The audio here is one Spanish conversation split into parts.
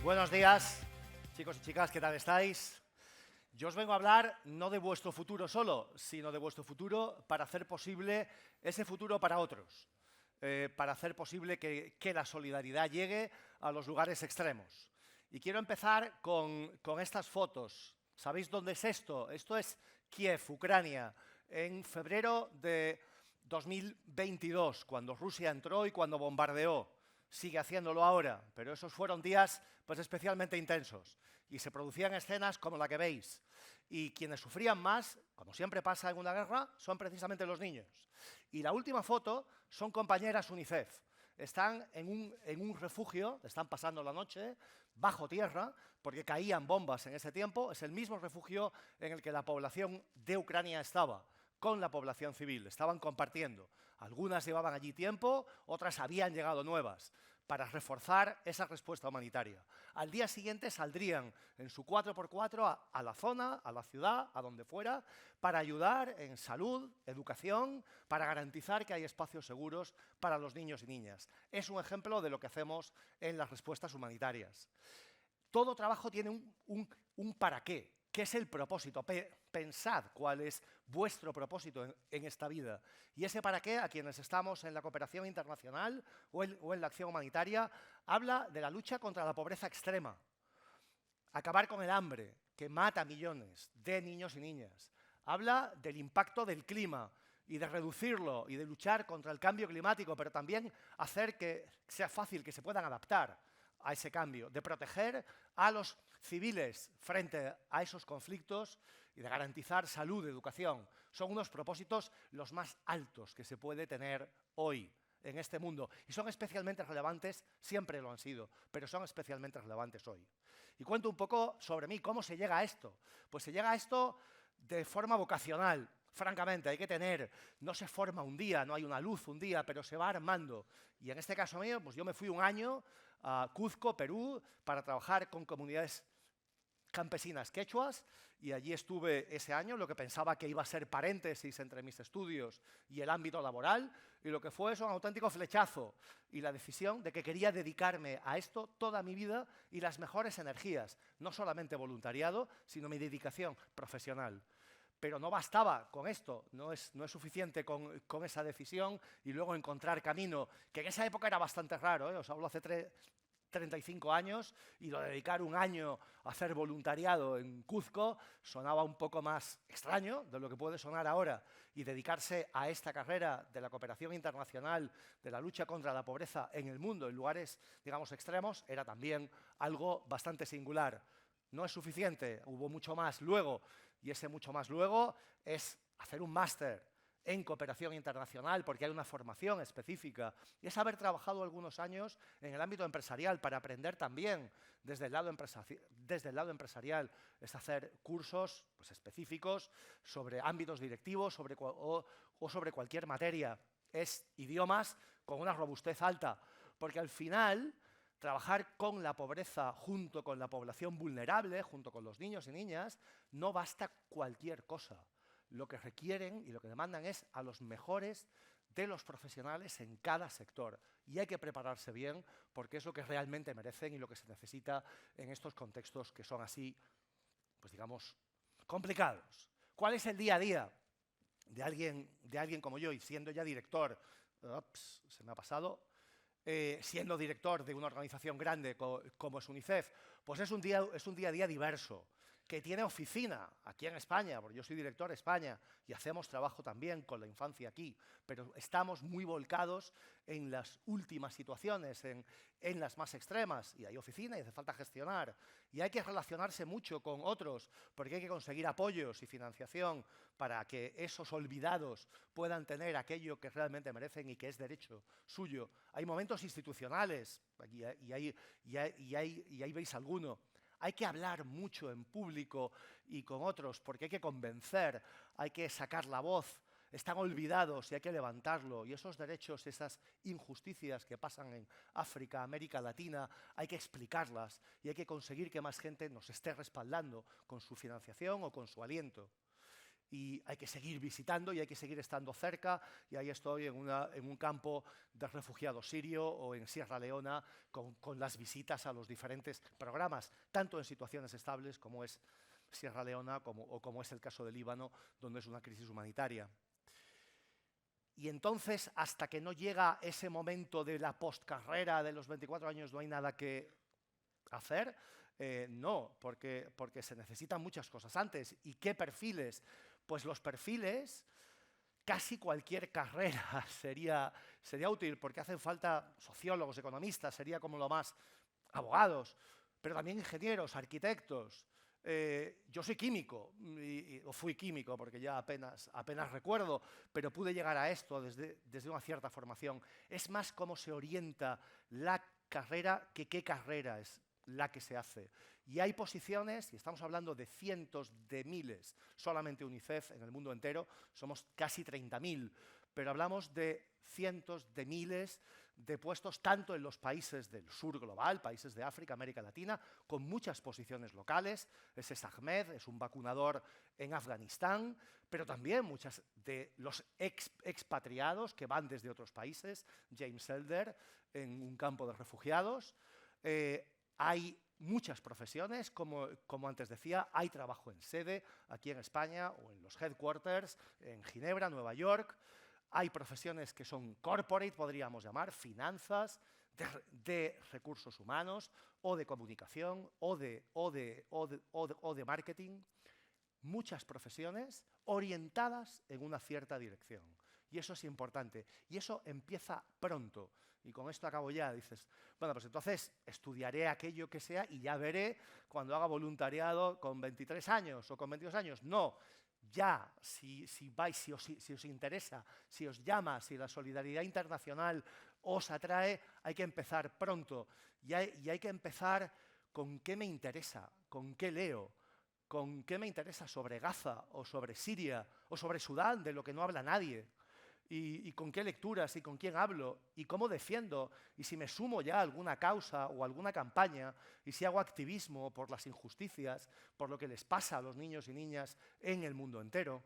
Buenos días, chicos y chicas, ¿qué tal estáis? Yo os vengo a hablar no de vuestro futuro solo, sino de vuestro futuro para hacer posible ese futuro para otros, para hacer posible que la solidaridad llegue a los lugares extremos. Y quiero empezar con estas fotos. ¿Sabéis dónde es esto? Esto es Kiev, Ucrania, en febrero de 2022, cuando Rusia entró y cuando bombardeó. Sigue haciéndolo ahora, pero esos fueron días pues, especialmente intensos y se producían escenas como la que veis. Y quienes sufrían más, como siempre pasa en una guerra, son precisamente los niños. Y la última foto son compañeras UNICEF. Están en un refugio, están pasando la noche bajo tierra, porque caían bombas en ese tiempo. Es el mismo refugio en el que la población de Ucrania estaba, con la población civil, estaban compartiendo. Algunas llevaban allí tiempo, otras habían llegado nuevas, para reforzar esa respuesta humanitaria. Al día siguiente saldrían en su 4x4 a la zona, a la ciudad, a donde fuera, para ayudar en salud, educación, para garantizar que hay espacios seguros para los niños y niñas. Es un ejemplo de lo que hacemos en las respuestas humanitarias. Todo trabajo tiene un para qué. ¿Qué es el propósito? Pensad cuál es vuestro propósito en esta vida. Y ese para qué, a quienes estamos en la cooperación internacional o en la acción humanitaria, habla de la lucha contra la pobreza extrema. Acabar con el hambre, que mata a millones de niños y niñas. Habla del impacto del clima y de reducirlo y de luchar contra el cambio climático, pero también hacer que sea fácil que se puedan adaptar a ese cambio, de proteger a los civiles frente a esos conflictos y de garantizar salud, educación. Son unos propósitos los más altos que se puede tener hoy en este mundo y son especialmente relevantes, siempre lo han sido, pero son especialmente relevantes hoy. Y cuento un poco sobre mí, ¿cómo se llega a esto? Pues se llega a esto de forma vocacional. Francamente, hay que tener, no se forma un día, no hay una luz un día, pero se va armando. Y en este caso mío, pues yo me fui un año a Cuzco, Perú, para trabajar con comunidades campesinas quechuas, y allí estuve ese año, lo que pensaba que iba a ser paréntesis entre mis estudios y el ámbito laboral, y lo que fue es un auténtico flechazo, y la decisión de que quería dedicarme a esto toda mi vida y las mejores energías, no solamente voluntariado, sino mi dedicación profesional. Pero no bastaba con esto, no es suficiente con esa decisión y luego encontrar camino, que en esa época era bastante raro, os hablo hace 35 años, y lo de dedicar un año a hacer voluntariado en Cuzco sonaba un poco más extraño de lo que puede sonar ahora, y dedicarse a esta carrera de la cooperación internacional, de la lucha contra la pobreza en el mundo, en lugares, digamos, extremos, era también algo bastante singular. No es suficiente, hubo mucho más luego, y ese mucho más luego es hacer un máster en cooperación internacional, porque hay una formación específica, y es haber trabajado algunos años en el ámbito empresarial para aprender también desde el lado empresarial, es hacer cursos pues, específicos sobre ámbitos directivos o sobre cualquier materia. Es idiomas con una robustez alta, porque al final trabajar con la pobreza junto con la población vulnerable, junto con los niños y niñas, no basta cualquier cosa. Lo que requieren y lo que demandan es a los mejores de los profesionales en cada sector. Y hay que prepararse bien porque es lo que realmente merecen y lo que se necesita en estos contextos que son así, pues digamos, complicados. ¿Cuál es el día a día de alguien como yo y siendo ya director? Ups, se me ha pasado. Siendo director de una organización grande como es UNICEF, pues es un día a día diverso, que tiene oficina aquí en España, porque yo soy director de España y hacemos trabajo también con la infancia aquí, pero estamos muy volcados en las últimas situaciones, en las más extremas, y hay oficina y hace falta gestionar, y hay que relacionarse mucho con otros, porque hay que conseguir apoyos y financiación para que esos olvidados puedan tener aquello que realmente merecen y que es derecho suyo. Hay momentos institucionales, y ahí veis alguno. Hay que hablar mucho en público y con otros porque hay que convencer, hay que sacar la voz, están olvidados y hay que levantarlo. Y esos derechos, esas injusticias que pasan en África, América Latina, hay que explicarlas y hay que conseguir que más gente nos esté respaldando con su financiación o con su aliento. y hay que seguir visitando y hay que seguir estando cerca, y ahí estoy en un campo de refugiados sirio o en Sierra Leona con las visitas a los diferentes programas, tanto en situaciones estables como es Sierra Leona o como es el caso de Líbano, donde es una crisis humanitaria. Y entonces, hasta que no llega ese momento de la postcarrera de los 24 años, no hay nada que hacer. No, porque se necesitan muchas cosas antes. ¿Y qué perfiles? Pues los perfiles, casi cualquier carrera sería útil, porque hacen falta sociólogos, economistas, sería como lo más, abogados, pero también ingenieros, arquitectos. Yo soy químico, o fui químico, porque ya apenas recuerdo, pero pude llegar a esto desde una cierta formación. Es más cómo se orienta la carrera que qué carrera es la que se hace. Y hay posiciones, y estamos hablando de cientos de miles, solamente UNICEF en el mundo entero, somos casi 30.000, pero hablamos de cientos de miles de puestos, tanto en los países del sur global, países de África, América Latina, con muchas posiciones locales. Ese es Ahmed, es un vacunador en Afganistán, pero también muchas de los expatriados que van desde otros países, James Elder, en un campo de refugiados. Hay muchas profesiones, como antes decía, hay trabajo en sede, aquí en España, o en los headquarters, en Ginebra, Nueva York. Hay profesiones que son corporate, podríamos llamar, finanzas, de recursos humanos, o de comunicación, o de marketing. Muchas profesiones orientadas en una cierta dirección. Y eso es importante. Y eso empieza pronto. Y con esto acabo ya. Dices, bueno, pues entonces estudiaré aquello que sea y ya veré cuando haga voluntariado con 23 años o con 22 años. No. Ya, si os interesa, si os llama, si la solidaridad internacional os atrae, hay que empezar pronto. Y hay que empezar con qué me interesa, con qué leo, con qué me interesa sobre Gaza, o sobre Siria, o sobre Sudán, de lo que no habla nadie. Y con qué lecturas, y con quién hablo, y cómo defiendo, y si me sumo ya a alguna causa o alguna campaña, y si hago activismo por las injusticias, por lo que les pasa a los niños y niñas en el mundo entero.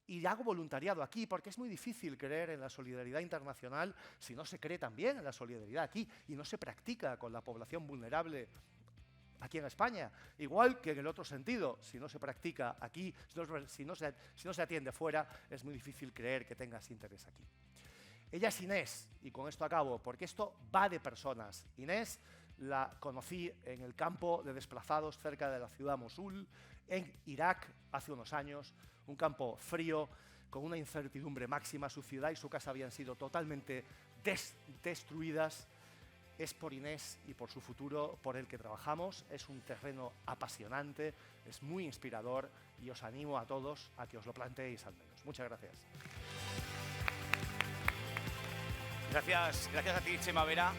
Y hago voluntariado aquí, porque es muy difícil creer en la solidaridad internacional si no se cree también en la solidaridad aquí, y no se practica con la población vulnerable aquí en España, igual que en el otro sentido. Si no se practica aquí, si no se atiende fuera, es muy difícil creer que tengas interés aquí. Ella es Inés, y con esto acabo, porque esto va de personas. Inés la conocí en el campo de desplazados cerca de la ciudad Mosul, en Irak, hace unos años, un campo frío, con una incertidumbre máxima. Su ciudad y su casa habían sido totalmente destruidas. Es por Inés y por su futuro por el que trabajamos. Es un terreno apasionante, es muy inspirador, y os animo a todos a que os lo planteéis al menos. Muchas gracias. Gracias a ti, Chema Vera.